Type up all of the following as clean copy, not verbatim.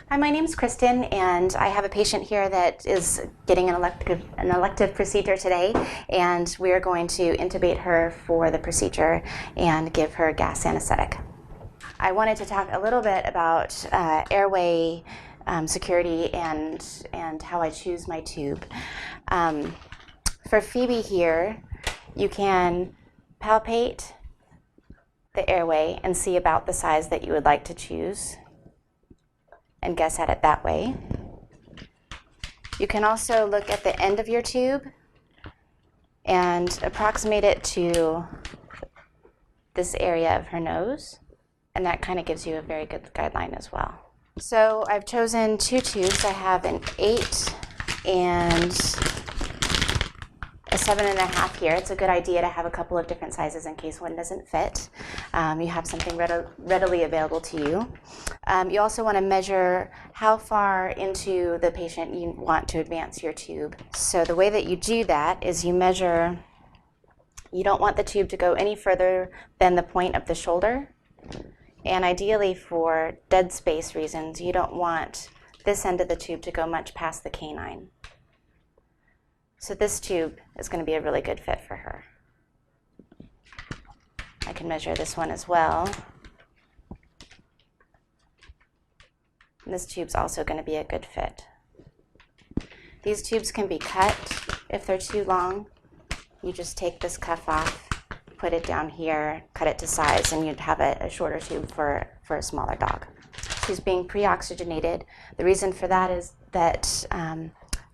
Hi, my name's Kristen, and I have a patient here that is getting an elective procedure today, and we're going to intubate her for the procedure and give her gas anesthetic. I wanted to talk a little bit about airway security and how I choose my tube. For Phoebe here, you can palpate the airway and see about the size that you would like to choose and guess at it that way. You can also look at the end of your tube and approximate it to this area of her nose, and that kind of gives you a very good guideline as well. So I've chosen two tubes. I have an 8 and a 7.5 here. It's a good idea to have a couple of different sizes in case one doesn't fit. You have something readily available to you. You also want to measure how far into the patient you want to advance your tube. So the way that you do that is you measure, you don't want the tube to go any further than the point of the shoulder. And ideally for dead space reasons, you don't want this end of the tube to go much past the canine. So this tube is going to be a really good fit for her. I can measure this one as well. And this tube's also going to be a good fit. These tubes can be cut if they're too long. You just take this cuff off, put it down here, cut it to size, and you'd have a shorter tube for a smaller dog. She's being pre-oxygenated. The reason for that is that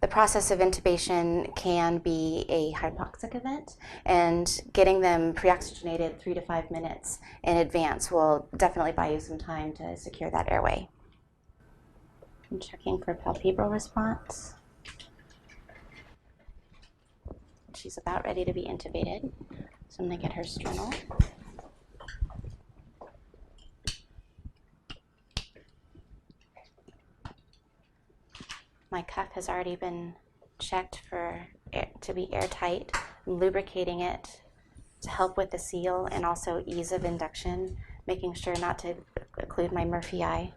the process of intubation can be a hypoxic event, and getting them pre-oxygenated 3 to 5 minutes in advance will definitely buy you some time to secure that airway. I'm checking for palpebral response. She's about ready to be intubated, so I'm going to get her sternal. My cuff has already been checked to be airtight. I'm lubricating it to help with the seal and also ease of induction, making sure not to occlude my Murphy eye.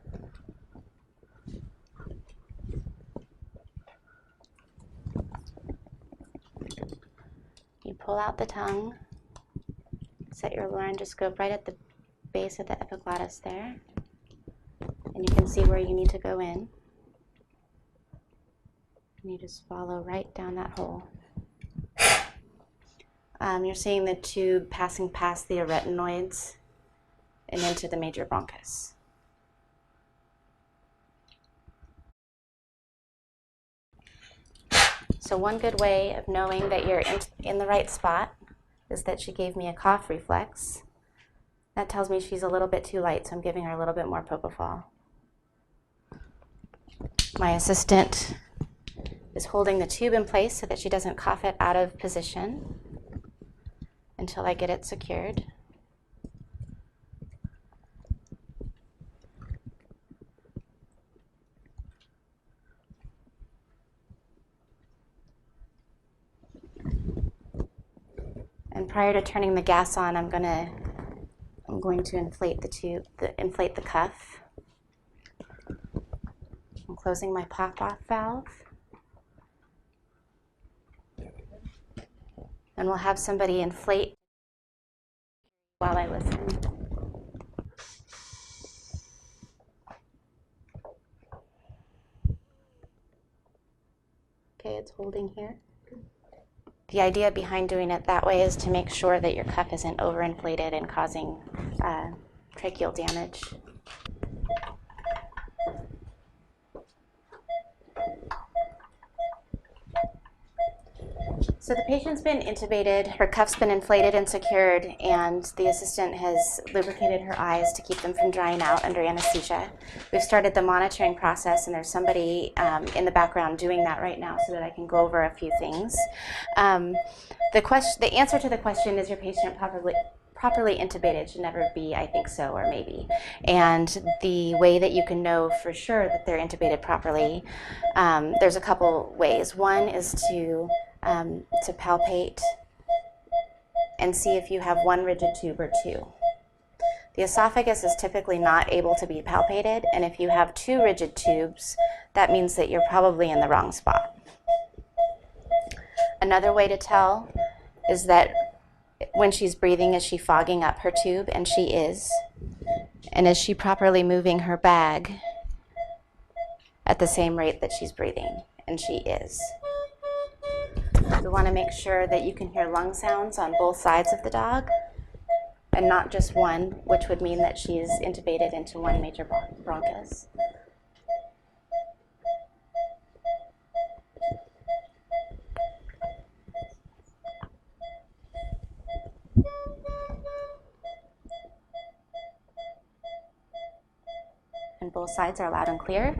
You pull out the tongue, set your laryngoscope right at the base of the epiglottis there, and you can see where you need to go in. And you just follow right down that hole. You're seeing the tube passing past the arytenoids and into the major bronchus. So one good way of knowing that you're in the right spot is that she gave me a cough reflex. That tells me she's a little bit too light, so I'm giving her a little bit more propofol. My assistant is holding the tube in place so that she doesn't cough it out of position until I get it secured. And prior to turning the gas on, I'm going to inflate the tube, inflate the cuff. I'm closing my pop-off valve. And we'll have somebody inflate while I listen. Okay, it's holding here. The idea behind doing it that way is to make sure that your cuff isn't overinflated and causing tracheal damage. So the patient's been intubated, her cuff's been inflated and secured, and the assistant has lubricated her eyes to keep them from drying out under anesthesia. We've started the monitoring process, and there's somebody in the background doing that right now so that I can go over a few things. The answer to the question, is your patient properly intubated, should never be I think so or maybe. And the way that you can know for sure that they're intubated properly, there's a couple ways. One is to palpate and see if you have one rigid tube or two. The esophagus is typically not able to be palpated, and if you have too rigid tubes, that means that you're probably in the wrong spot. Another way to tell is that when she's breathing, is she fogging up her tube? And she is. And is she properly moving her bag at the same rate that she's breathing? And she is. We want to make sure that you can hear lung sounds on both sides of the dog, and not just one, which would mean that she's intubated into one major bronchus. And both sides are loud and clear.